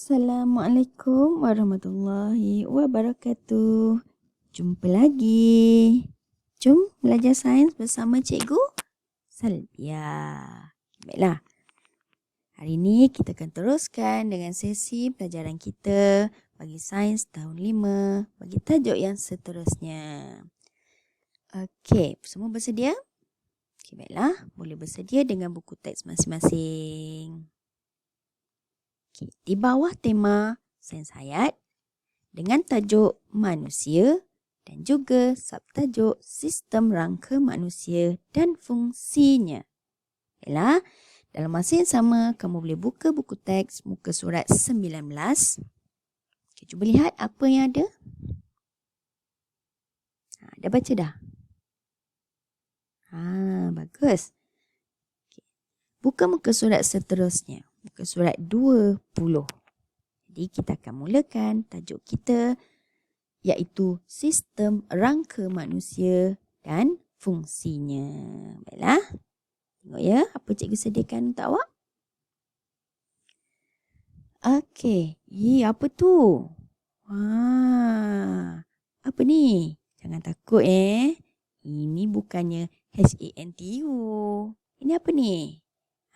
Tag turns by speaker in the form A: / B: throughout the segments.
A: Assalamualaikum warahmatullahi wabarakatuh. Jumpa lagi. Jom belajar sains bersama Cikgu Salbia. Baiklah. Hari ini kita akan teruskan dengan sesi pelajaran kita bagi sains tahun 5 bagi tajuk yang seterusnya. Okey, semua bersedia? Okey, baiklah. Boleh bersedia dengan buku teks masing-masing. Okay. Di bawah tema sains hayat dengan tajuk manusia dan juga subtajuk sistem rangka manusia dan fungsinya. Baiklah, dalam masa yang sama kamu boleh buka buku teks muka surat 19. Okay, cuba lihat apa yang ada. Dah baca dah? Bagus. Okay. Buka muka surat seterusnya. Muka surat 20. Jadi kita akan mulakan tajuk kita iaitu sistem rangka manusia dan fungsinya. Baiklah. Tengok ya apa cikgu sediakan untuk awak. Okey. Apa tu? Apa ni? Jangan takut Ini bukannya HANTU. Ini apa ni?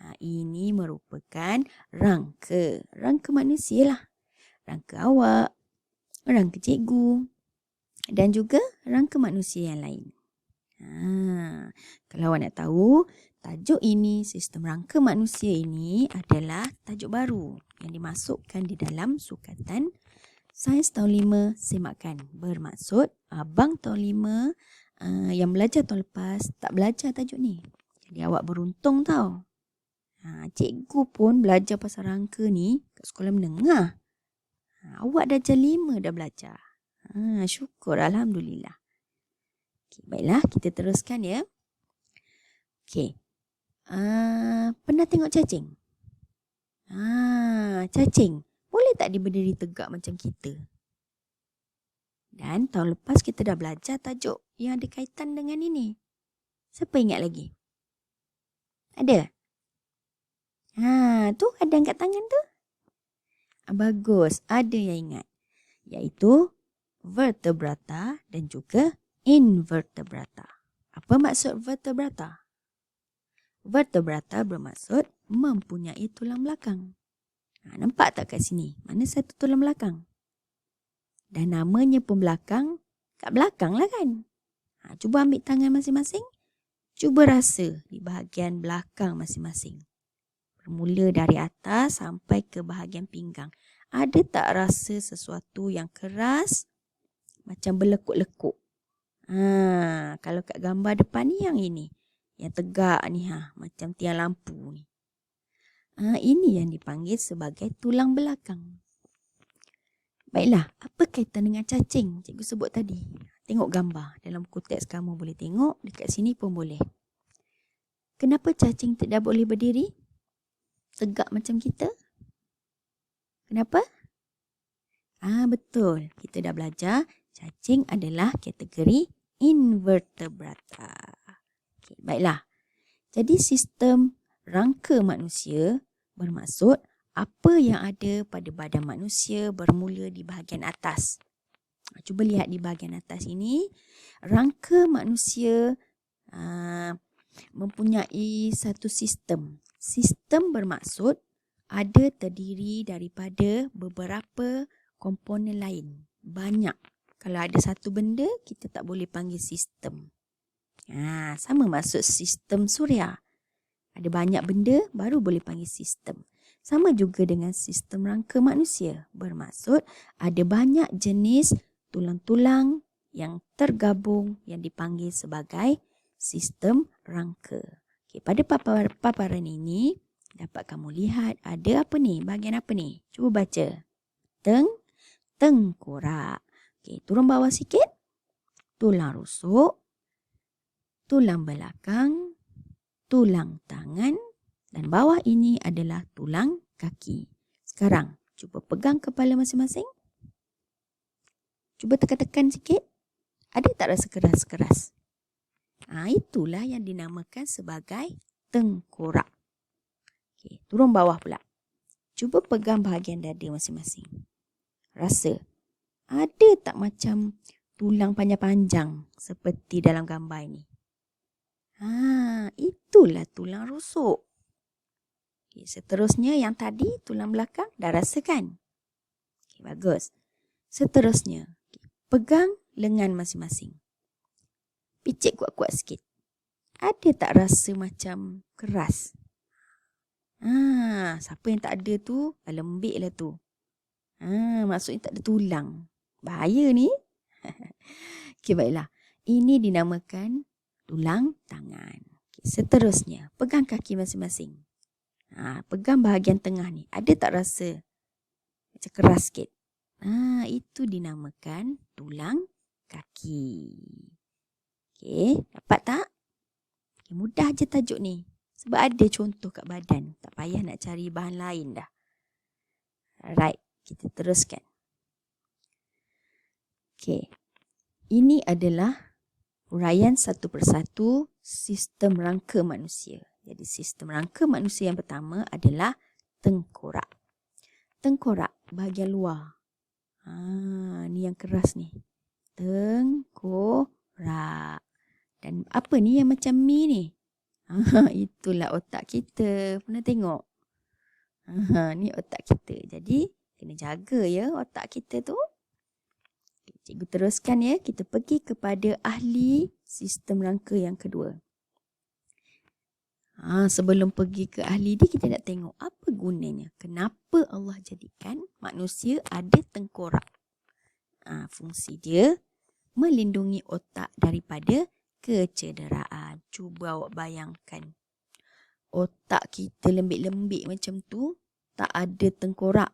A: Ini merupakan rangka. Rangka manusia lah. Rangka awak, rangka cikgu dan juga rangka manusia yang lain. Kalau awak nak tahu, tajuk ini, sistem rangka manusia ini adalah tajuk baru yang dimasukkan di dalam sukatan sains tahun 5 semakan. Bermaksud, abang tahun 5 yang belajar tahun lepas tak belajar tajuk ni. Jadi awak beruntung tau. Cikgu pun belajar pasal rangka ni kat sekolah menengah. Awak darjah 5 dah belajar. Syukur, Alhamdulillah. Okay, baiklah, kita teruskan ya. Okay. Pernah tengok cacing? Cacing. Boleh tak dia berdiri tegak macam kita? Dan tahun lepas kita dah belajar tajuk yang ada kaitan dengan ini. Siapa ingat lagi? Ada? Tu ada angkat tangan tu. Bagus, ada yang ingat. Iaitu vertebrata dan juga invertebrata. Apa maksud vertebrata? Vertebrata bermaksud mempunyai tulang belakang. Nampak tak kat sini? Mana satu tulang belakang? Dan namanya pun belakang, kat belakang lah kan? Cuba ambil tangan masing-masing. Cuba rasa di bahagian belakang masing-masing. Bermula dari atas sampai ke bahagian pinggang. Ada tak rasa sesuatu yang keras macam berlekuk-lekuk? Kalau kat gambar depan ni yang ini. Yang tegak ni macam tiang lampu ni. Ini yang dipanggil sebagai tulang belakang. Baiklah, apa kaitan dengan cacing cikgu sebut tadi? Tengok gambar dalam buku teks kamu boleh tengok. Dekat sini pun boleh. Kenapa cacing tidak boleh berdiri? Tegak macam kita? Kenapa? Betul. Kita dah belajar cacing adalah kategori invertebrata. Okay, baiklah. Jadi sistem rangka manusia bermaksud apa yang ada pada badan manusia bermula di bahagian atas. Cuba lihat di bahagian atas ini. Rangka manusia mempunyai satu sistem. Sistem bermaksud ada terdiri daripada beberapa komponen lain. Banyak. Kalau ada satu benda, kita tak boleh panggil sistem. Sama maksud sistem suria. Ada banyak benda, baru boleh panggil sistem. Sama juga dengan sistem rangka manusia. Bermaksud ada banyak jenis tulang-tulang yang tergabung yang dipanggil sebagai sistem rangka. Okay, pada paparan ini dapat kamu lihat ada apa ni? Bahagian apa ni? Cuba baca. Tengkorak. Okay, turun bawah sikit. Tulang rusuk. Tulang belakang. Tulang tangan. Dan bawah ini adalah tulang kaki. Sekarang, cuba pegang kepala masing-masing. Cuba tekan-tekan sikit. Ada tak rasa keras-keras? Itulah yang dinamakan sebagai tengkorak. Okay, turun bawah pula. Cuba pegang bahagian dada masing-masing. Rasa. Ada tak macam tulang panjang-panjang seperti dalam gambar ini? Itulah tulang rusuk. Okay, seterusnya yang tadi tulang belakang dah rasa kan? Okay, bagus. Seterusnya, pegang lengan masing-masing. Picit kuat-kuat sikit. Ada tak rasa macam keras? Siapa yang tak ada tu, lembik lah tu. Maksudnya tak ada tulang. Bahaya ni. Okay, baiklah. Ini dinamakan tulang tangan. Okay, seterusnya, pegang kaki masing-masing. Pegang bahagian tengah ni. Ada tak rasa macam keras sikit? Itu dinamakan tulang kaki. Okay, dapat tak? Okay, mudah je tajuk ni. Sebab ada contoh kat badan. Tak payah nak cari bahan lain dah. Alright, kita teruskan. Okay, ini adalah huraian satu persatu sistem rangka manusia. Jadi sistem rangka manusia yang pertama adalah tengkorak. Tengkorak bahagian luar. Ni yang keras ni. Tengkorak. Dan apa ni yang macam mi ni? Itulah otak kita. Pernah tengok? Ni otak kita. Jadi kena jaga ya otak kita tu. Cikgu teruskan ya. Kita pergi kepada ahli sistem rangka yang kedua. Sebelum pergi ke ahli dia, kita nak tengok apa gunanya. Kenapa Allah jadikan manusia ada tengkorak? Fungsi dia melindungi otak daripada kecederaan. Cuba awak bayangkan. Otak kita lembik-lembik macam tu, tak ada tengkorak.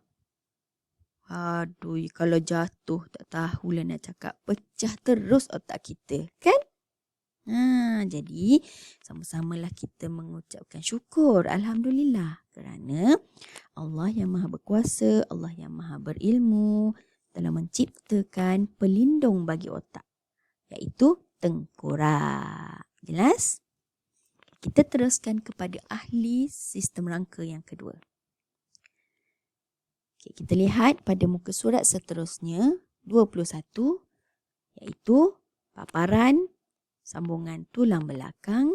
A: Aduh, kalau jatuh tak tahulah nak cakap. Pecah terus otak kita, kan? Jadi, sama-samalah kita mengucapkan syukur. Alhamdulillah. Kerana Allah yang maha berkuasa, Allah yang maha berilmu telah menciptakan pelindung bagi otak. Iaitu tengkorak. Jelas? Kita teruskan kepada ahli sistem rangka yang kedua. Okay, kita lihat pada muka surat seterusnya, 21, iaitu paparan sambungan tulang belakang,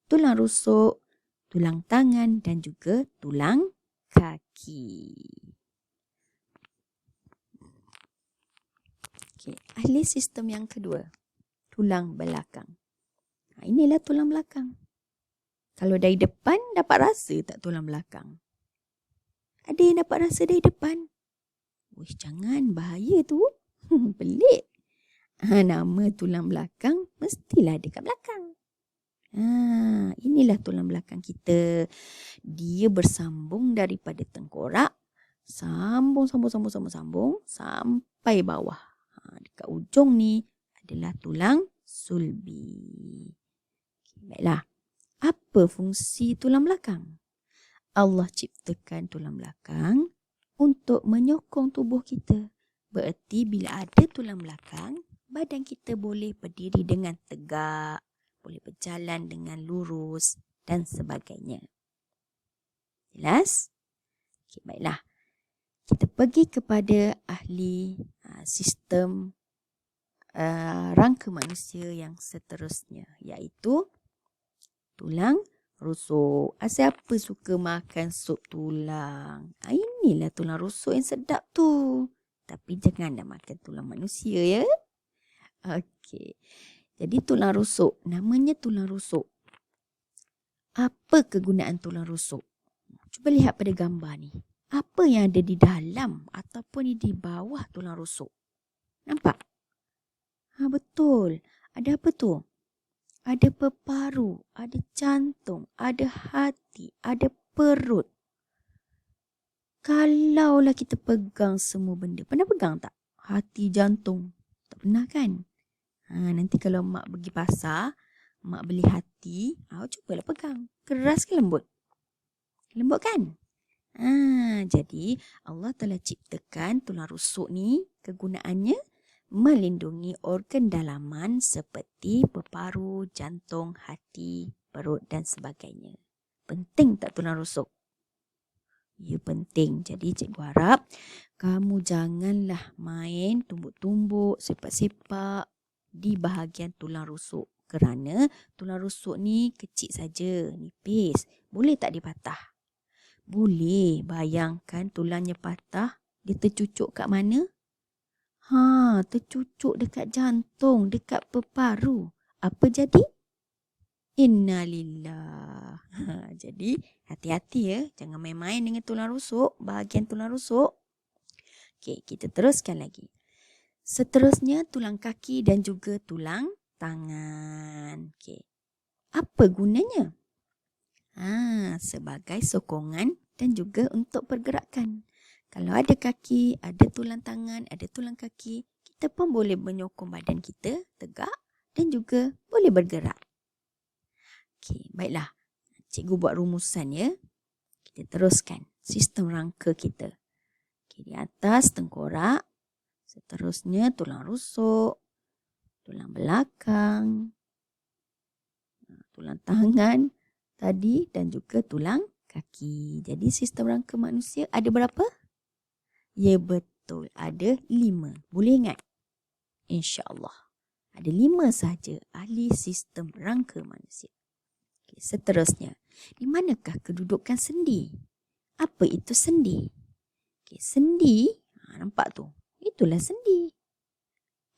A: tulang rusuk, tulang tangan dan juga tulang kaki. Okay, ahli sistem yang kedua, tulang belakang. Inilah tulang belakang. Kalau dari depan, dapat rasa tak tulang belakang? Ada yang dapat rasa dari depan? Jangan, bahaya tu. Pelik. Nama tulang belakang mestilah dekat belakang. Inilah tulang belakang kita. Dia bersambung daripada tengkorak, sambung sampai bawah. Dekat ujung ni adalah tulang sulbi. Baiklah. Apa fungsi tulang belakang? Allah ciptakan tulang belakang untuk menyokong tubuh kita. Bererti bila ada tulang belakang, badan kita boleh berdiri dengan tegak, boleh berjalan dengan lurus dan sebagainya. Jelas? Okay, baiklah. Kita pergi kepada ahli sistem rangka manusia yang seterusnya, iaitu tulang rusuk. Siapa suka makan sup tulang? Inilah tulang rusuk yang sedap tu. Tapi jangan dah makan tulang manusia ya. Okey. Jadi tulang rusuk. Namanya tulang rusuk. Apa kegunaan tulang rusuk? Cuba lihat pada gambar ni. Apa yang ada di dalam ataupun di bawah tulang rusuk? Nampak? Betul. Ada apa tu? Ada peparu, ada jantung, ada hati, ada perut. Kalaulah kita pegang semua benda. Pernah pegang tak? Hati, jantung. Tak pernah kan? Nanti kalau mak pergi pasar, mak beli hati, cubalah pegang. Keras ke lembut? Lembut kan? Jadi Allah telah ciptakan tulang rusuk ni, kegunaannya melindungi organ dalaman seperti peparu, jantung, hati, perut dan sebagainya. Penting tak tulang rusuk? Ia penting. Jadi cikgu harap kamu janganlah main tumbuk-tumbuk, sepak-sepak di bahagian tulang rusuk. Kerana tulang rusuk ni kecil saja, nipis. Boleh tak dipatah? Boleh. Bayangkan tulangnya patah, dia tercucuk kat mana? Tercucuk dekat jantung, dekat peparu. Apa jadi? Innalillah. Jadi hati-hati ya, jangan main-main dengan tulang rusuk, bahagian tulang rusuk. Okey, kita teruskan lagi. Seterusnya tulang kaki dan juga tulang tangan. Okey. Apa gunanya? Sebagai sokongan dan juga untuk pergerakan. Kalau ada kaki, ada tulang tangan, ada tulang kaki, kita pun boleh menyokong badan kita tegak dan juga boleh bergerak. Okey, baiklah. Cikgu buat rumusan ya. Kita teruskan sistem rangka kita. Okey, di atas tengkorak, seterusnya tulang rusuk, tulang belakang, tulang tangan tadi dan juga tulang kaki. Jadi sistem rangka manusia ada berapa? Ya betul, ada 5. Boleh ingat? InsyaAllah. Ada 5 sahaja ahli sistem rangka manusia. Okay, seterusnya, di manakah kedudukan sendi? Apa itu sendi? Okay, sendi, nampak tu? Itulah sendi.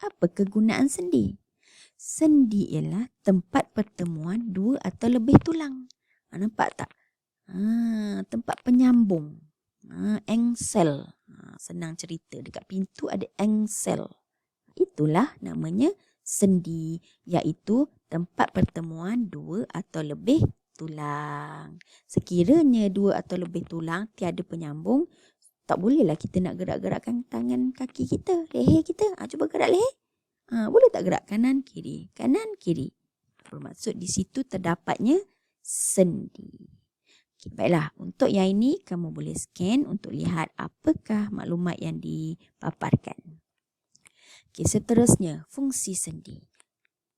A: Apa kegunaan sendi? Sendi ialah tempat pertemuan 2 atau lebih tulang. Nampak tak? Tempat penyambung. Engsel. Senang cerita. Dekat pintu ada engsel. Itulah namanya sendi. Iaitu tempat pertemuan 2 atau lebih tulang. Sekiranya 2 atau lebih tulang tiada penyambung, tak bolehlah kita nak gerak-gerakkan tangan kaki kita, leher kita. Cuba gerak leher. Boleh tak gerak kanan kiri? Kanan kiri. Bermaksud di situ terdapatnya sendi. Okay, baiklah, untuk yang ini kamu boleh scan untuk lihat apakah maklumat yang dipaparkan. Okay, seterusnya, fungsi sendi.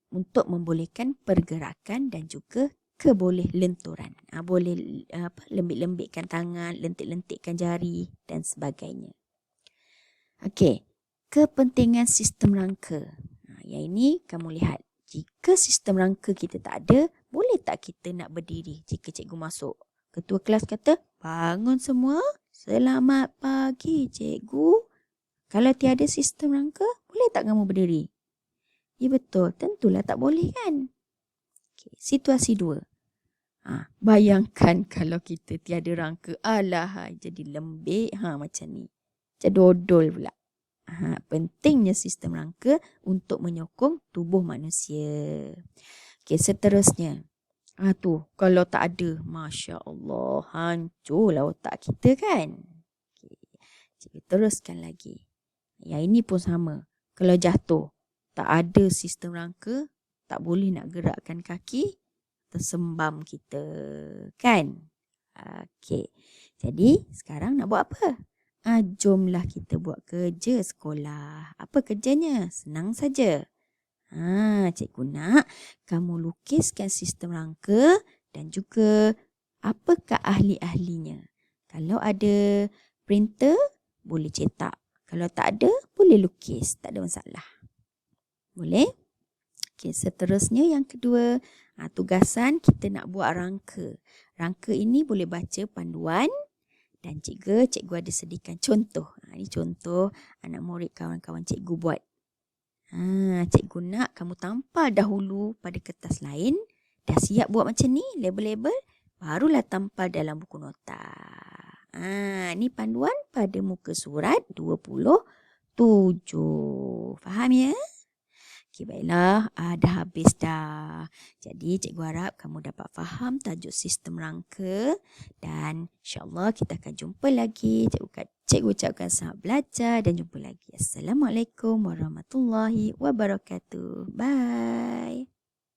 A: Untuk membolehkan pergerakan dan juga kebolehlenturan. Boleh lembik-lembikkan tangan, lentik-lentikkan jari dan sebagainya. Okey, kepentingan sistem rangka. Yang ini kamu lihat. Jika sistem rangka kita tak ada, boleh tak kita nak berdiri jika cikgu masuk? Ketua kelas kata, bangun semua. Selamat pagi cikgu. Kalau tiada sistem rangka, boleh tak kamu berdiri? Ya betul, tentulah tak boleh kan? Okay, situasi 2. Bayangkan kalau kita tiada rangka. Alah, jadi lembik macam ni. Macam dodol pula. Pentingnya sistem rangka untuk menyokong tubuh manusia. Okay, seterusnya. Kalau tak ada, Masya Allah, hancurlah otak kita kan. Okay, cikgu teruskan lagi. Yang ini pun sama. Kalau jatuh, tak ada sistem rangka, tak boleh nak gerakkan kaki, tersembam kita kan. Okay, jadi sekarang nak buat apa? Jomlah kita buat kerja sekolah. Apa kerjanya? Senang saja. Cikgu nak kamu lukiskan sistem rangka dan juga apakah ahli-ahlinya. Kalau ada printer, boleh cetak. Kalau tak ada, boleh lukis. Tak ada masalah. Boleh? Okay, seterusnya yang kedua, tugasan kita nak buat rangka. Rangka ini boleh baca panduan dan cikgu ada sediakan contoh. Ini contoh anak murid kawan-kawan cikgu buat. Cikgu nak kamu tampal dahulu pada kertas lain. Dah siap buat macam ni, label-label. Barulah tampal dalam buku nota. Ni panduan pada muka surat 27. Faham ya? Okay, baiklah. Dah habis dah. Jadi cikgu harap kamu dapat faham tajuk sistem rangka. Dan insyaAllah kita akan jumpa lagi. Cikgu ucapkan selamat belajar dan jumpa lagi. Assalamualaikum warahmatullahi wabarakatuh. Bye.